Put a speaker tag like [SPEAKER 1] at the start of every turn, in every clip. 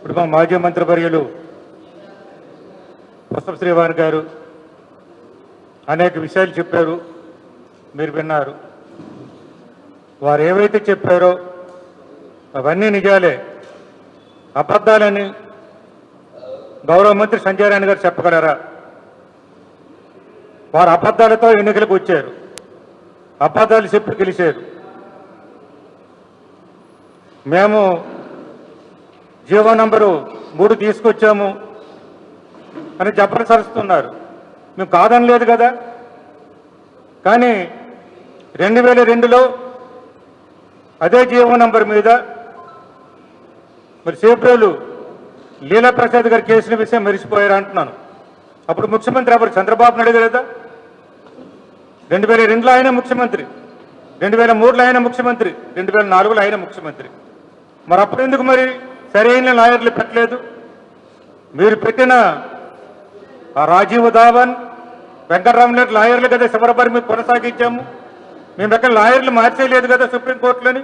[SPEAKER 1] ఇప్పుడు మా మాజీ మంత్రివర్యులు పుష్ప శ్రీవాణి గారు అనేక విషయాలు చెప్పారు, మీరు విన్నారు. వారు ఏవైతే చెప్పారో అవన్నీ నిజాలే, అబద్ధాలని గౌరవ మంత్రి సంజయ్ రాణి గారు చెప్పగలరా? వారు అబద్ధాలతో ఎన్నికలకు వచ్చారు, అబద్ధాలు చెప్పి గెలిచారు. మేము జీవో నంబరు 3 తీసుకొచ్చాము అని జబర్దస్తున్నారు. మేము కాదని లేదు కదా. కానీ 2002లో అదే జీవో నంబర్ మీద మరి సేప్రేలు లీలా ప్రసాద్ గారి కేసుల విషయం మెరిసిపోయారు అంటున్నాను. అప్పుడు ముఖ్యమంత్రి ఎవరు? చంద్రబాబు నాయుడు కదా. 2002లో ఆయన ముఖ్యమంత్రి, 2003లో ఆయన ముఖ్యమంత్రి, 2004లో ఆయన ముఖ్యమంత్రి. మరి అప్పుడు ఎందుకు మరి సరైన లాయర్లు పెట్టలేదు? మీరు పెట్టిన రాజీవ్ ధావన్, వెంకటరామరెడ్డి లాయర్లు కదా శబరబరి మేము కొనసాగించాము. మేము ఎక్కడ లాయర్లు మార్చేయలేదు కదా సుప్రీంకోర్టులోని.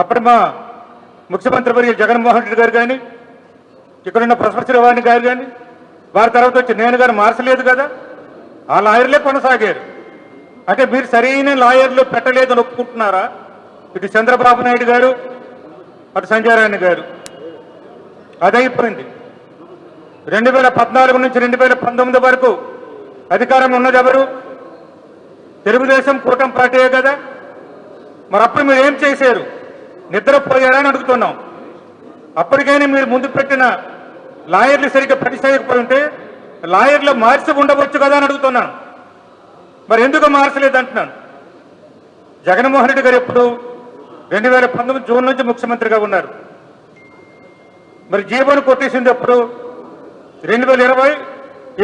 [SPEAKER 1] అప్పుడు మా ముఖ్యమంత్రి వర్యులు జగన్మోహన్ రెడ్డి గారు కానీ, ఇక్కడున్న పుష్ప శ్రీవాణి గారు కానీ, వారి తర్వాత వచ్చి నేను గారు మార్చలేదు కదా. ఆ లాయర్లే కొనసాగారు. అంటే మీరు సరైన లాయర్లు పెట్టలేదని ఒప్పుకుంటున్నారా? ఇటు చంద్రబాబు నాయుడు గారు, అటు సంజయ్ రాణి గారు. అదైపోయింది. 2014 నుంచి 2019 వరకు అధికారం ఉన్నది ఎవరు? తెలుగుదేశం కూటమి పార్టీయే కదా. మరి అప్పుడు మీరు ఏం చేశారు? నిద్రపోయారని అడుగుతున్నాం. అప్పటికైనా మీరు ముందు పెట్టిన లాయర్లు సరిగ్గా పనిచేయకపోయి ఉంటే లాయర్లు మార్చి ఉండవచ్చు కదా అని అడుగుతున్నాను. మరి ఎందుకు మార్చలేదు అంటున్నాను. జగన్మోహన్ రెడ్డి గారు ఎప్పుడు 2019 జూన్ నుంచి ముఖ్యమంత్రిగా ఉన్నారు. మరి జీవోను కొట్టేసింది ఎప్పుడు? 2020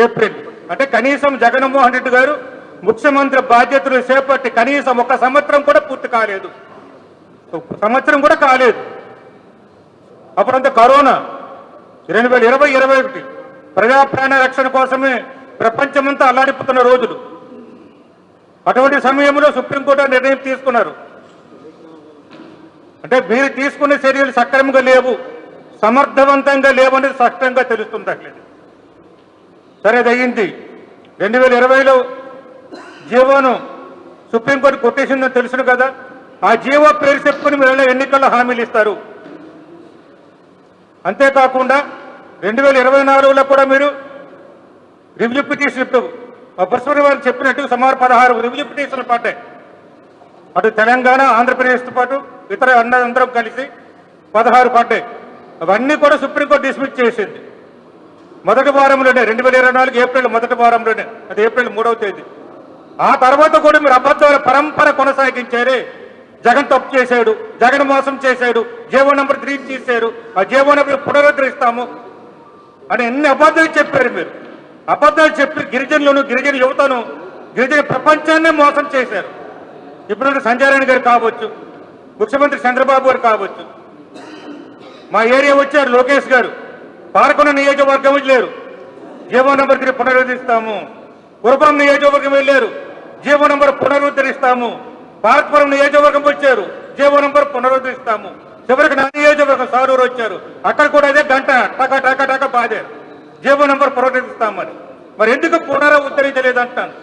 [SPEAKER 1] ఏప్రిల్. అంటే కనీసం జగన్మోహన్ రెడ్డి గారు ముఖ్యమంత్రి బాధ్యతలు చేపట్టి కనీసం 1 సంవత్సరం కూడా పూర్తి కాలేదు, సంవత్సరం కూడా కాలేదు. అప్పుడంతా కరోనా. 2020-21 ప్రజా ప్రాణ రక్షణ కోసమే ప్రపంచమంతా అల్లాడిపోతున్న రోజులు. అటువంటి సమయంలో సుప్రీంకోర్టు నిర్ణయం తీసుకున్నారు. అంటే మీరు తీసుకునే చర్యలు సక్రమంగా లేవు, సమర్థవంతంగా లేవనేది స్పష్టంగా తెలుస్తుంది. సరే, అది అయ్యింది. 2020లో జీవోను సుప్రీంకోర్టు కొట్టేసిందని తెలుసును కదా. ఆ జీవో పేరు చెప్పుకుని మీరు ఎన్నికల్లో హామీలు ఇస్తారు. అంతేకాకుండా 2024లో కూడా మీరు రివ్యూ పిటిషన్ పుష్ప వారు చెప్పినట్టు సుమారు 16 రివ్యూ పిటిషన్లు పడ్డాయి. అటు తెలంగాణ, ఆంధ్రప్రదేశ్తో పాటు ఇతర అందరం కలిసి 16 పడ్డాయి. అవన్నీ కూడా సుప్రీంకోర్టు డిస్మిస్ చేసింది మొదటి వారంలోనే, 2024 ఏప్రిల్ మొదటి వారంలోనే. అది ఏప్రిల్ 3వ తేదీ. ఆ తర్వాత కూడా మీరు అబద్ధాల పరంపర కొనసాగించారే. జగన్ తప్పు చేశాడు, జగన్ మోసం చేశాడు, జీవో నంబర్ 3 తీశారు, ఆ జీవో నంబర్ పునరుద్ధరిస్తాము అని ఎన్ని అబద్ధాలు చెప్పారు మీరు. అబద్ధాలు చెప్పి గిరిజనులను, గిరిజన యువతను, గిరిజన ప్రపంచాన్నే మోసం చేశారు. ఇప్పుడు సంజయ్ రాణి గారు కావచ్చు, ముఖ్యమంత్రి చంద్రబాబు గారు కావచ్చు, మా ఏరియా వచ్చారు లోకేష్ గారు, పాల్గొన్న నియోజకవర్గం వెళ్ళారు, జీవో నంబర్ 3 పునరుద్ధరిస్తాము. కురపం నియోజకవర్గం వెళ్ళారు, జీవో నంబర్ పునరుద్ధరిస్తాము. భారతపురం నియోజకవర్గం వచ్చారు, జీవో నంబర్ పునరుద్ధరిస్తాము. చివరికి నా నియోజకవర్గం సారూరు వచ్చారు, అక్కడ కూడా అదే గంట టక టక టక బాధారు, జీవో నంబర్ పునరుద్ధరిస్తామని. మరి ఎందుకు పునరుద్ధరించలేదు అంటాను.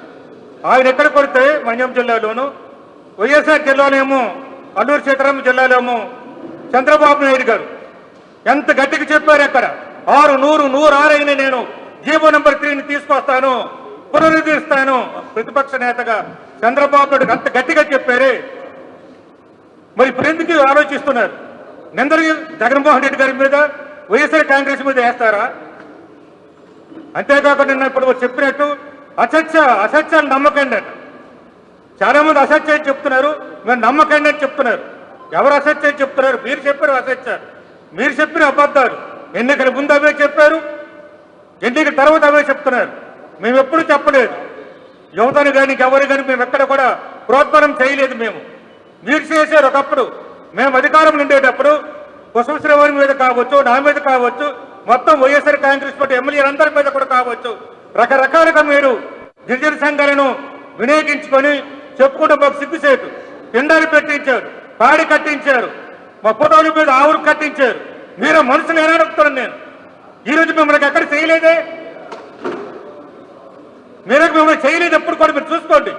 [SPEAKER 1] ఆయన ఎక్కడ కొడితే మన్యం జిల్లాలోను, వైఎస్ఆర్ జిల్లాలోనేమో, అల్లూరు సీతారామ జిల్లాలోమో చంద్రబాబు నాయుడు గారు ఎంత గట్టిగా చెప్పారు. అక్కడ 100 నేను జీవో నంబర్ 3ని తీసుకొస్తాను, పునరుద్ధరిస్తాను. ప్రతిపక్ష నేతగా చంద్రబాబు నాయుడు అంత గట్టిగా చెప్పారే. మరి ఇప్పుడు ఎందుకు ఆలోచిస్తున్నారు? నిందలు జగన్మోహన్ రెడ్డి గారి మీద, వైఎస్ఆర్ కాంగ్రెస్ మీద వేస్తారా? అంతేకాకుండా నిన్న ఇప్పుడు చెప్పినట్టు అసత్యాలు నమ్మకండి అంట. చాలా మంది అసత్యాలు చెప్తున్నారు, మీరు నమ్మకండి అని చెప్తున్నారు. ఎవరు అసత్యాలు చెప్తున్నారు? మీరు చెప్పారు అసత్యాలు, మీరు చెప్పిన అబద్ధాలు. ఎన్నికల ముందు అవే చెప్పారు, ఎన్నికల తర్వాత అవే చెప్తున్నారు. మేము ఎప్పుడు చెప్పలేదు, యువతను కానీ ఎవరు కానీ మేము ఎక్కడ కూడా ప్రోత్సాహం చేయలేదు. మీరు చేశారు ఒకప్పుడు. మేము అధికారంలో ఉండేటప్పుడు పుష్ప శ్రీవాణి మీద కావచ్చు, నా మీద కావచ్చు, మొత్తం వైఎస్ఆర్ కాంగ్రెస్ పార్టీ ఎమ్మెల్యేలందరి మీద కూడా కావచ్చు, రకరకాలుగా మీరు గిరిజన సంఘాలను వినియోగించుకొని చెప్పుకుంటూ మాకు సిగ్గుసేటు పిండాలు పెట్టించారు, పాడి కట్టించారు, మా ఫోటోల మీద ఆవులు కట్టించారు. మీరు మనసులు ఎలా అడుగుతాను నేను ఈరోజు మిమ్మల్ని ఎక్కడ చేయలేదే, మీరు మిమ్మల్ని చేయలేదు ఎప్పుడు కూడా మీరు చూసుకోండి.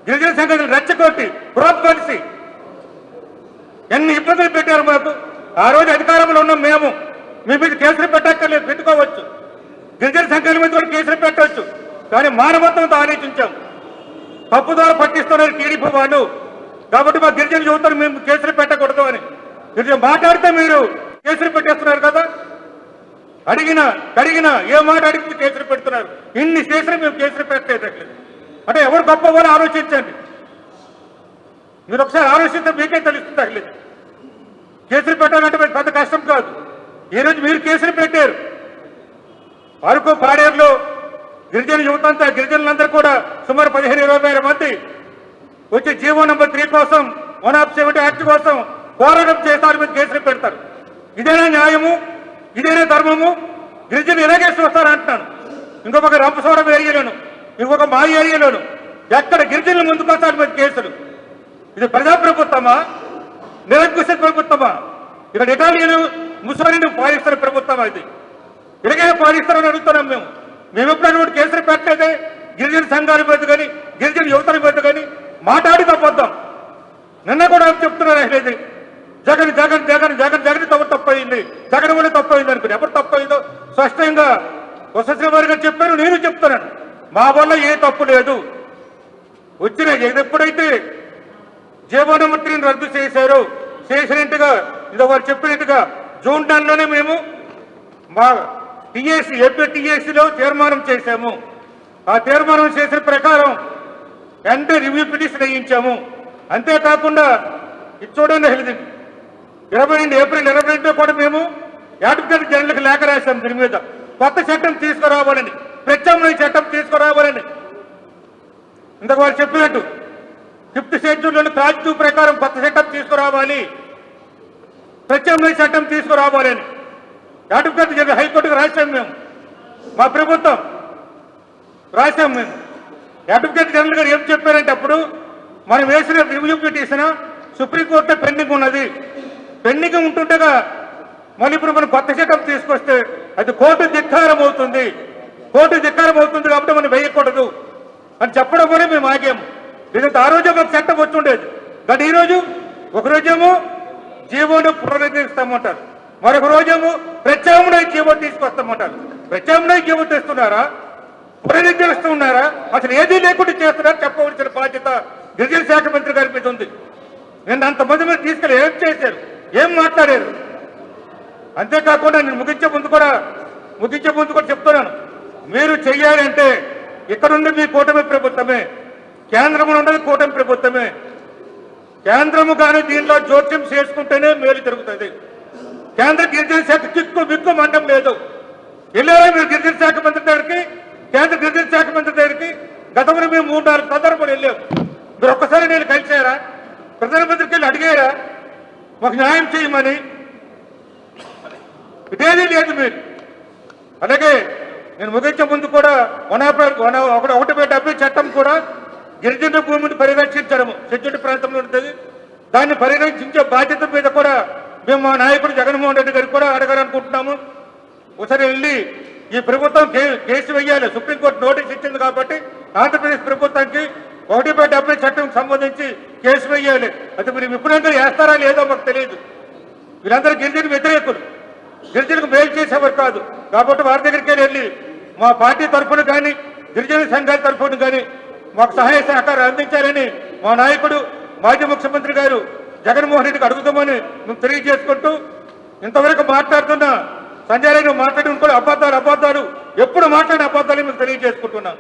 [SPEAKER 1] గిరిజన సంఘాలు రెచ్చగొట్టి ప్రోత్సహించి ఎన్ని ఇబ్బందులు పెట్టారు మాకు. ఆ రోజు అధికారంలో ఉన్నాం మేము, మీ మీద కేసులు పెట్టక్కర్లేదు, పెట్టుకోవచ్చు. గిరిజన సంఘాల మీద కూడా కేసులు పెట్టవచ్చు. కానీ మానవత్వంతో ఆలోచించాం. తప్పు ద్వారా పట్టిస్తున్నారు టీడీపీ వాళ్ళు, కాబట్టి మా గిరిజన యువతను మేము కేసులు పెట్టకూడదు అని మాట్లాడితే మీరు కేసులు పెట్టేస్తున్నారు కదా. కడిగినా ఏ మాట అడిగితే కేసులు పెడుతున్నారు. ఇన్ని కేసులు మేము కేసులు పెట్టలేదు అంటే ఎవరు గొప్పవారో ఆలోచించండి. మీరు ఒకసారి ఆలోచిస్తే మీకే తెలుస్తుంది. తగ్గలేదు కేసులు పెట్టాలంటే పెద్ద కష్టం కాదు. ఈరోజు మీరు కేసులు పెట్టారు. అరకు పాడేరులో గిరిజన యువతంతా గిరిజనులందరూ కూడా సుమారు 15-20 మంది వచ్చి జీవో నంబర్ 3 కోసం 170 యాక్ట్ కోసం పోరాటం చేస్తారు, మీద కేసులు పెడతారు. ఇదేనా న్యాయము? ఇదేనా ధర్మము? గిరిజనులు ఇలాగే చూస్తారంటున్నాను. ఇంకొక రంపసోడం ఏరియాలోను, ఇంకొక మా ఏరియాలోను ఎక్కడ గిరిజనుల ముందుకు వస్తారు మీద కేసులు. ఇది ప్రజాప్రభుత్వమా, నిరంకుశ ప్రభుత్వమా? ఇక్కడ ఇటాలియన్ ముసలిని పాలిస్తున్న ప్రభుత్వం ఇది. ఇలాగే పాలిస్తారని అడుగుతున్నాం మేము. మేము ఎప్పుడైనా కేసులు పెట్టలేదే. గిరిజన సంఘాల మీద కానీ గిరిజన యువతల మీద కానీ మాట్లాడి తప్పొద్దాం. నిన్న కూడా చెప్తున్నారు అసలు జగన్ జగన్ జగన్ జగన్ జగన్ తప్పయింది, జగన్ వల్ల తప్పయింది అనుకుని. ఎప్పుడు తప్పయిందో స్పష్టంగా వసతి గారు చెప్పారు, నేను చెప్తున్నాను. మా వల్ల ఏ తప్పు లేదు. వచ్చిన ఎప్పుడైతే జీవో నంబర్ 3 రద్దు చేశారో చేసినట్టుగా ఇది వారు చెప్పినట్టుగా జూన్ 10లోనే మేము మా ఏపీ టీఎస్సీలో తీర్మానం చేశాము. ఆ తీర్మానం చేసిన ప్రకారం వెంటనే రివ్యూ పిటిషన్ వేయించాము. అంతేకాకుండా ఇది చూడండి, 22 ఏప్రిల్ 22 కూడా మేము అడ్వకేట్ జనరల్కి లేఖ రాశాం. దీని మీద కొత్త చట్టం తీసుకురావాలని, ప్రత్యామ్నాయ చట్టం తీసుకురావాలని. ఇంతకు వారు చెప్పినట్టు 5th షెడ్యూల్లోని క్లాజ్ 2 ప్రకారం కొత్త చట్టం తీసుకురావాలి, ప్రత్యామ్నాయ చట్టం తీసుకురావాలని అడ్వకేట్ జనరల్ హైకోర్టుకు రాశాం మేము. మా ప్రభుత్వం రాశాం మేము. అడ్వకేట్ జనరల్ గారు ఏం చెప్పారంటే అప్పుడు మనం వేసిన రివ్యూ పిటిషన్ సుప్రీంకోర్టులో పెండింగ్ ఉన్నది. పెండింగ్ ఉంటుండగా మళ్ళీ ఇప్పుడు మనం కొత్త చట్టం తీసుకొస్తే అది కోర్టు ధిక్కారం అవుతుంది, కాబట్టి మనం వేయకూడదు అని చెప్పడం వల్ల మేము ఆగాము. లేదంటే ఆ రోజు ఒక చట్టం వచ్చి ఉండేది. కానీ ఈరోజు ఒకరోజేమో జీవోను పునరుద్ధరిస్తామంటారు, మరొక రోజేమో ప్రత్యామ్నాయ జీవో తీసుకొస్తామంటారు. ప్రత్యామ్నాయ జీవో తెస్తున్నారా, పునరుద్ధరిస్తున్నారా, అసలు ఏదీ లేకుండా చేస్తున్నారా చెప్పవలసిన బాధ్యత గిరిజన శాఖ మంత్రి గారి మీద ఉంది. నేను అంతమంది మీద తీసుకెళ్ళి ఏం చేశారు, ఏం మాట్లాడారు? అంతేకాకుండా నేను ముగించే ముందు కూడా చెప్తున్నాను, మీరు చెయ్యాలంటే ఇక్కడుండి మీ కూటమి ప్రభుత్వమే, కేంద్రంలో ఉన్నది కూటమి ప్రభుత్వమే. కేంద్రము కానీ దీనిలో జోక్యం చేసుకుంటేనే మేలు జరుగుతుంది. కేంద్ర గిరిజన శాఖ బిక్కు మండం లేదు. వెళ్ళారా మీరు గిరిజన శాఖ మంత్రి దగ్గరికి, కేంద్ర గిరిజన శాఖ మంత్రి దగ్గరికి? గతంలో మేము 3-4 సందర్భాలు వెళ్ళాము. మీరు ఒక్కసారి నేను కలిసారా? ప్రధానమంత్రికి వెళ్ళి అడిగారా మాకు న్యాయం చేయమని? ఇదేదీ లేదు మీరు. అలాగే నేను ముగించే ముందు కూడా 170 చట్టం కూడా గిరిజన భూమిని పరిరక్షించడము షెడ్యూల్డ్ ప్రాంతంలో ఉంటుంది. దాన్ని పరిరక్షించే బాధ్యత మీద కూడా మేము మా నాయకుడు జగన్మోహన్ రెడ్డి గారికి కూడా అడగాలనుకుంటున్నాము. ఒకసారి వెళ్ళి ఈ ప్రభుత్వం కేసు వేయాలి, సుప్రీంకోర్టు నోటీస్ ఇచ్చింది కాబట్టి ఆంధ్రప్రదేశ్ ప్రభుత్వానికి 170 చట్టం సంబంధించి కేసు వేయాలి. అది మీరు విపులంగా వేస్తారా లేదో మాకు తెలియదు. వీళ్ళందరూ గిరిజన వ్యతిరేకులు, గిరిజనకు మేలు చేసేవారు కాదు. కాబట్టి వారి దగ్గరికి వెళ్ళి మా పార్టీ తరఫున కానీ గిరిజన సంఘాల తరఫున కానీ మాకు సహాయ సహకారం అందించాలని మా నాయకుడు మాజీ ముఖ్యమంత్రి గారు జగన్మోహన్ రెడ్డికి అడుగుతామని మేము తెలియజేసుకుంటూ, ఇంతవరకు మాట్లాడుతున్న సంజయ్ రెడ్డి మాట్లాడిన కూడా అబద్ధాలు ఎప్పుడు మాట్లాడిన అబద్ధాలు మేము తెలియజేసుకుంటున్నాం.